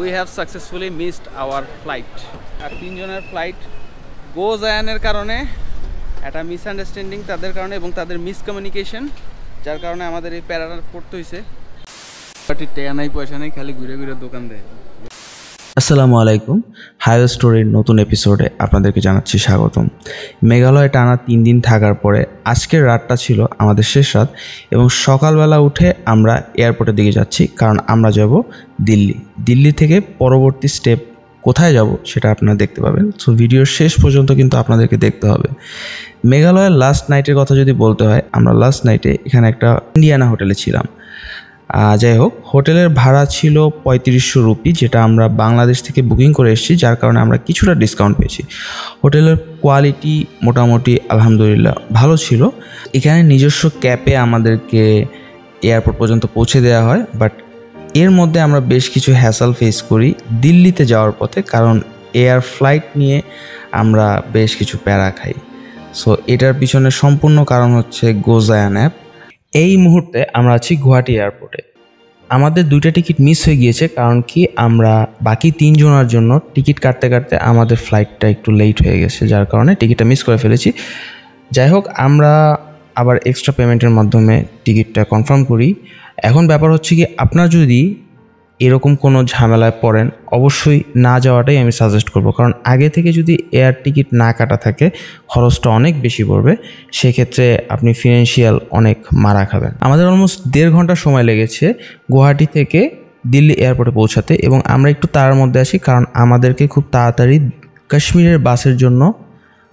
We have successfully missed our flight. আর তিনজনের flight গোজায়ানের কারণে, একটা মিসআন্ডারস্ট্যান্ডিং তাদের কারণে এবং তাদের মিসকমিউনিকেশন, যার কারণে আমাদের এই প্যারাটা পড়তে হয়েছে। টেয়া নাই, পয়সা নেই, খালি ঘুরে ঘুরে দোকান দেয়। আসসালামু আলাইকুম। হাইওয়ে স্টোরির নতুন এপিসোডে আপনাদেরকে জানাচ্ছি স্বাগতম। মেঘালয়ে টানা 3 দিন থাকার পরে আজকের রাতটা ছিল আমাদের শেষ রাত এবং সকালবেলা উঠে আমরা এয়ারপোর্টের দিকে যাচ্ছি, কারণ আমরা যাব দিল্লি। দিল্লি থেকে পরবর্তী স্টেপ কোথায় যাব সেটা আপনারা দেখতে পাবেন। সো ভিডিওর শেষ পর্যন্ত কিন্তু আপনাদেরকে দেখতে হবে। মেঘালয়ের লাস্ট নাইটের কথা যদি বলতে হয়, আমরা লাস্ট নাইটে এখানে একটা ইন্ডিয়ানা হোটেলে ছিলাম। যাই হোক, হোটেলের ভাড়া ছিল 3500 রুপি, যেটা আমরা বাংলাদেশ থেকে বুকিং করে এসেছি, যার কারণে আমরা কিছুটা ডিসকাউন্ট পেয়েছি। হোটেলের কোয়ালিটি মোটামুটি আলহামদুলিল্লাহ ভালো ছিল। এখানে নিজস্ব ক্যাবে আমাদেরকে এয়ারপোর্ট পর্যন্ত পৌঁছে দেওয়া হয়, বাট এর মধ্যে আমরা বেশ কিছু হ্যাসেল ফেস করি দিল্লিতে যাওয়ার পথে, কারণ এয়ার ফ্লাইট নিয়ে আমরা বেশ কিছু প্যারা খাই। সো এটার পিছনে সম্পূর্ণ কারণ হচ্ছে গোজায়ান অ্যাপ। এই মুহূর্তে আমরা আছি গুয়াহাটি এয়ারপোর্টে। আমাদের 2টা টিকিট মিস হয়ে গিয়েছে, কারণ কি আমরা বাকি 3 জনের জন্য টিকিট কাটতে কাটতে আমাদের ফ্লাইটটা একটু লেট হয়ে গেছে, যার কারণে টিকিটটা মিস করে ফেলেছি। যাই হোক, আমরা আবার এক্সট্রা পেমেন্টের মাধ্যমে টিকিটটা কনফার্ম করি। এখন ব্যাপার হচ্ছে কি, আপনার যদি এরকম কোনো ঝামেলায় পড়েন, অবশ্যই না যাওয়াটাই আমি সাজেস্ট করব, কারণ আগে থেকে যদি এয়ার টিকিট না কাটা থাকে খরচটা অনেক বেশি পড়বে, সেক্ষেত্রে আপনি ফিনান্সিয়াল অনেক মারা খাবেন। আমাদের অলমোস্ট 1.5 ঘন্টা সময় লেগেছে গুয়াহাটি থেকে দিল্লি এয়ারপোর্টে পৌঁছাতে, এবং আমরা একটু তাড়ার মধ্যে আছি, কারণ আমাদেরকে খুব তাড়াতাড়ি কাশ্মীরের বাসের জন্য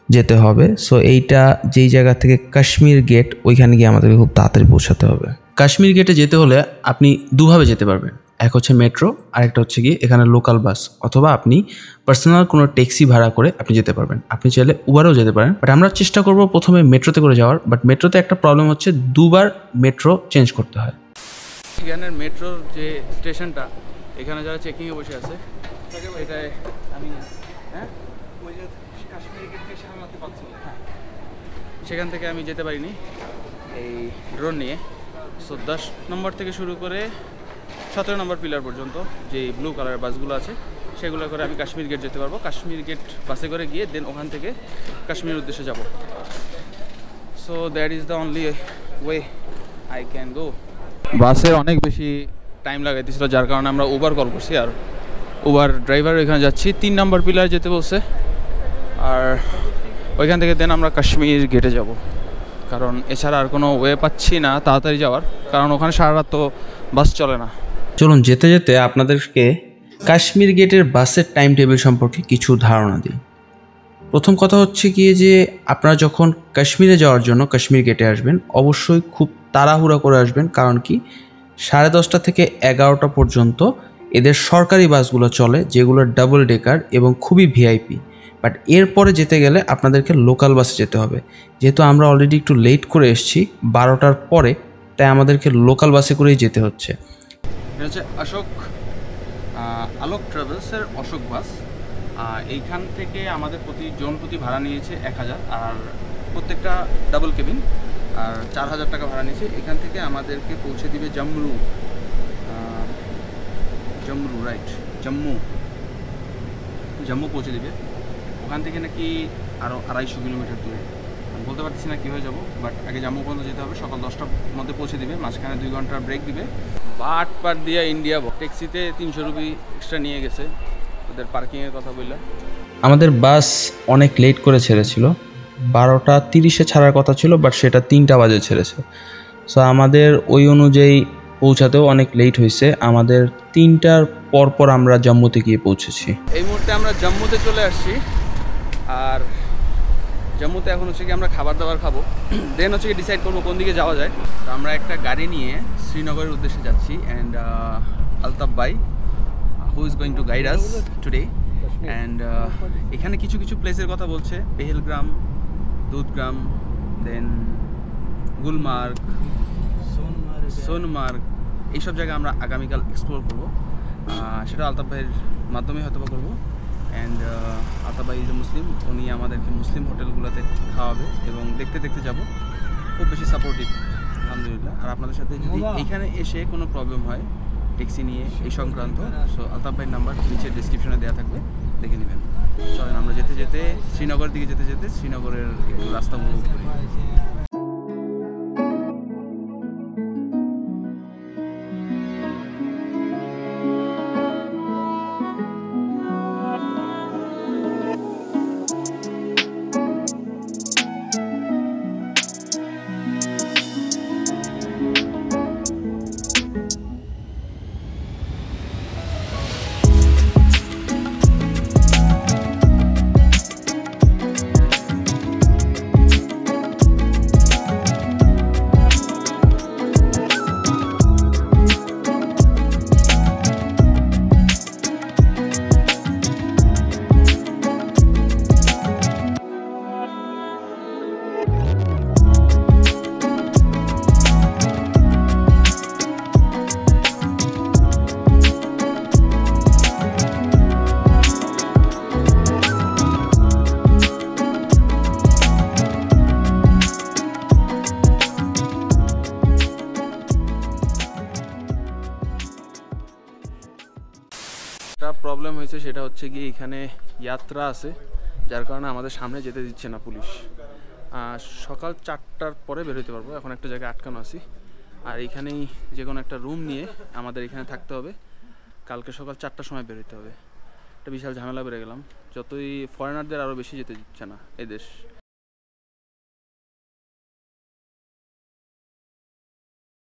যেতে হবে। সো এইটা যেই জায়গা থেকে কাশ্মীর গেট, ওইখানে গিয়ে আমাদেরকে খুব তাড়াতাড়ি পৌঁছাতে হবে। কাশ্মীর গেটে যেতে হলে আপনি দুভাবে যেতে পারবেন, এক হচ্ছে মেট্রো, আরেকটা হচ্ছে গিয়ে এখানে লোকাল বাস, অথবা আপনি পার্সোনাল কোনো ট্যাক্সি ভাড়া করে আপনি যেতে পারবেন। আপনি চাইলে উবারেও যেতে পারেন, বাট আমরা চেষ্টা করব প্রথমে মেট্রোতে করে যাওয়ার। বাট মেট্রোতে একটা প্রবলেম হচ্ছে, 2বার মেট্রো চেঞ্জ করতে হয়। এখানের মেট্রোর যে স্টেশনটা, এখানে যারা চেকিংয়ে বসে আছে, সেটাই আমি সেখান থেকে আমি যেতে পারিনি এই ড্রোন নিয়ে। সো 10 নম্বর থেকে শুরু করে 17 নম্বর পিলার পর্যন্ত যে ব্লু কালারের বাসগুলো আছে, সেগুলো করে আমি কাশ্মীর গেট যেতে পারবো। কাশ্মীর গেট বাসে করে গিয়ে দেন ওখান থেকে কাশ্মীরের উদ্দেশ্যে যাব। So that is the only way I can go. বাসে অনেক বেশি টাইম লাগাইতেছিল, যার কারণে আমরা উবার কল করছি, আর উবার ড্রাইভার এখানে যাচ্ছি 3 নম্বর পিলার যেতে বলছে, আর ওইখান থেকে দেন আমরা কাশ্মীর গেটে যাব, কারণ এছাড়া আর কোনো ওয়ে পাচ্ছি না তাড়াতাড়ি যাওয়ার, কারণ ওখানে সারা রাত তো বাস চলে না। চলুন যেতে যেতে আপনাদেরকে কাশ্মীর গেটের বাসের টাইম টেবিল সম্পর্কে কিছু ধারণা দিই। প্রথম কথা হচ্ছে গিয়ে যে আপনারা যখন কাশ্মীরে যাওয়ার জন্য কাশ্মীর গেটে আসবেন, অবশ্যই খুব তাড়াহুড়া করে আসবেন, কারণ কি 10:30 থেকে 11টা পর্যন্ত এদের সরকারি বাসগুলো চলে, যেগুলো ডাবল ডেকার এবং খুবই ভিআইপি। বাট এরপরে যেতে গেলে আপনাদেরকে লোকাল বাসে যেতে হবে। যেহেতু আমরা অলরেডি একটু লেট করে এসেছি 12টার পরে, তাই আমাদেরকে লোকাল বাসে করেই যেতে হচ্ছে। এটা হচ্ছে আলোক ট্রাভেলসের অশোক বাস। এইখান থেকে আমাদের প্রতি ভাড়া নিয়েছে 1000, আর প্রত্যেকটা ডাবল কেবিন, আর 4000 টাকা ভাড়া নিয়েছে। এখান থেকে আমাদেরকে পৌঁছে দিবে জম্মু পৌঁছে দিবে। ওখান থেকে নাকি আরও 250 কিলোমিটার দূরে, বলতে পারতেছি না কীভাবে যাবো, বাট আগে জম্মু পর্যন্ত যেতে হবে। সকাল 10টার মধ্যে পৌঁছে দিবে, মাঝখানে 2 ঘন্টার ব্রেক দিবে। বাট দিয়ে ইন্ডিয়া ট্যাক্সিতে 300 রুপি এক্সট্রা নিয়ে গেছে ওদের পার্কিংয়ের কথা বললাম। আমাদের বাস অনেক লেট করে ছেড়েছিল, 12:30-এ ছাড়ার কথা ছিল, বাট সেটা 3টা বাজে ছেড়েছে। সো আমাদের ওই অনুযায়ী পৌঁছাতেও অনেক লেট হয়েছে। আমাদের 3টার পর আমরা জম্মুতে গিয়ে পৌঁছেছি। এই মুহূর্তে আমরা জম্মুতে চলে আসছি, আর জম্মুতে এখন হচ্ছে কি আমরা খাবার দাবার খাবো, দেন হচ্ছে কি ডিসাইড করবো কোন দিকে যাওয়া যায়। তো আমরা একটা গাড়ি নিয়ে শ্রীনগরের উদ্দেশ্যে যাচ্ছি, অ্যান্ড আলতাফ ভাই who is going to guide us today. And এখানে কিছু প্লেসের কথা বলছে, পেহেলগ্রাম, দুধগ্রাম, দেন গুলমার্গ, সোনমার্গ, এইসব জায়গা আমরা আগামীকাল এক্সপ্লোর করবো। সেটা আলতাফ ভাইয়ের মাধ্যমে হয়তো বা করবো। অ্যান্ড আলতাফ ভাই ইজ এ মুসলিম, উনি আমাদেরকে মুসলিম হোটেলগুলোতে খাওয়াবে এবং দেখতে যাব। খুব বেশি সাপোর্টিভ আলহামদুলিল্লাহ। আর আপনাদের সাথে যদি এখানে এসে কোনো প্রবলেম হয়, ট্যাক্সি নিয়ে এই সংক্রান্ত। সো আলতাফ ভাইয়ের নাম্বার নিচে ডিসক্রিপশনে দেওয়া থাকবে, দেখে নেবেন। চলেন আমরা যেতে যেতে শ্রীনগরের দিকে যেতে যেতে শ্রীনগরের একটু রাস্তা উপভোগ করি। একটা প্রবলেম হয়েছে, সেটা হচ্ছে কি এখানে যাত্রা আছে, যার কারণে আমাদের সামনে যেতে দিচ্ছে না পুলিশ। সকাল 4টার পরে বের হতে পারবো, এখন একটা জায়গায় আটকানো আছি। আর এইখানেই যে কোনো একটা রুম নিয়ে আমাদের এখানে থাকতে হবে, কালকে সকাল 4টার সময় বের হতে হবে। একটা বিশাল ঝামেলা বেড়ে গেলাম, যতই ফরেনারদের আরও বেশি যেতে দিচ্ছে না এই দেশ।